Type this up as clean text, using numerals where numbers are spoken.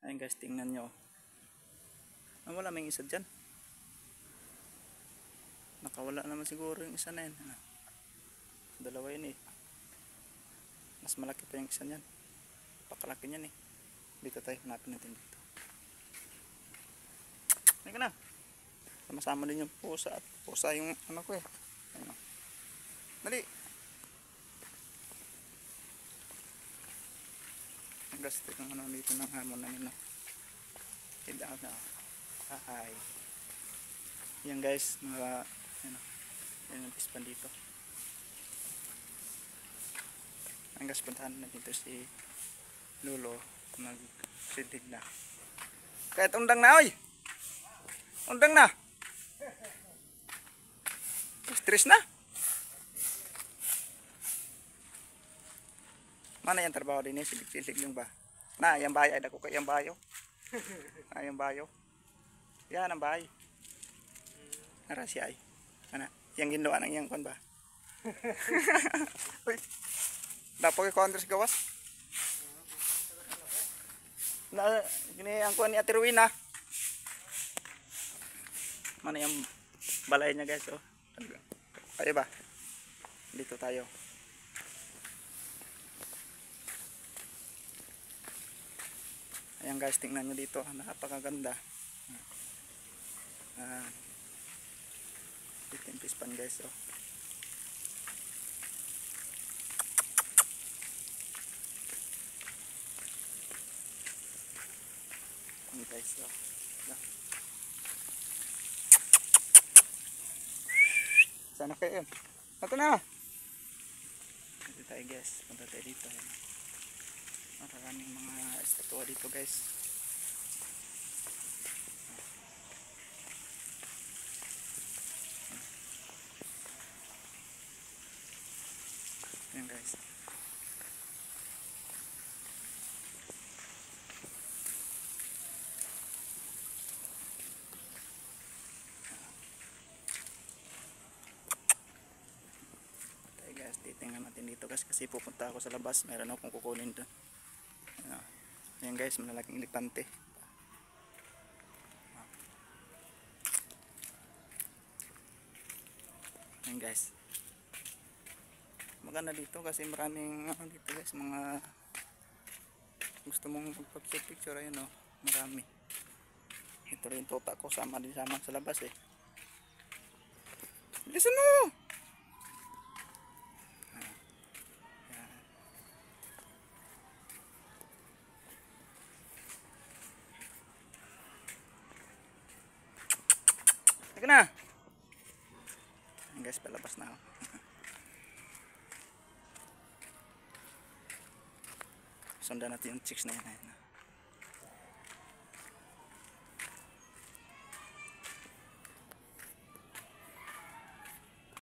Ayun guys, tingnan nyo. Wala may isa dyan. Nakawala naman siguro yung isa na yun. Dalawa yun eh. Mas malaki pa yung isa niyan. Pakalaki niyan eh. Dito tayo, hanapin natin dito. Ayun ka na. Sama-sama din yung pusa at pusa yung ano ko eh. Ayun. Dali. Ang gasto yung ano dito ng hamon namin. Hidang na. Hi. Yan guys, mga ano, yan ang pispan dito. Ang gas puntahan na dito si Lolo nagsidig na. Kahit undang na oy. Undang na. Stress na. Mana yang trabaho din eh, silig-silig yung ba? Na, yung bayo, ay dako ko yung bayo. Yung bayo. Yan ang bahay. Nara siya ay. Ano? Yang ginawa ng iyang kon ba? Uy. Dapat ko Andres gawas. Na gini ang kon ni Ate Rowena. Mana yung balay niya guys oh. Ayo ba? Dito tayo. Ayan guys, tingnan nyo dito, napakaganda. Dito yung pispan guys oh. Ayan guys oh. Sana kayo yun. Ito na. Dito tayo guys, punta tayo dito. Maraming mga estatwa dito guys. Ayan guys. Tayo guys, titingnan natin dito guys kasi pupunta ako sa labas. Meron akong kukunin doon. Ayan guys, malalaking elepante. Ayan guys. Maganda dito kasi maraming dito guys, mga gusto mong magpapicture ayun oh, marami. Ito rin tota ko, sama din sama sa labas eh. Bilisan mo! Teka na! Ayan guys, palabas na ako. Sundan natin yung chicks na yan.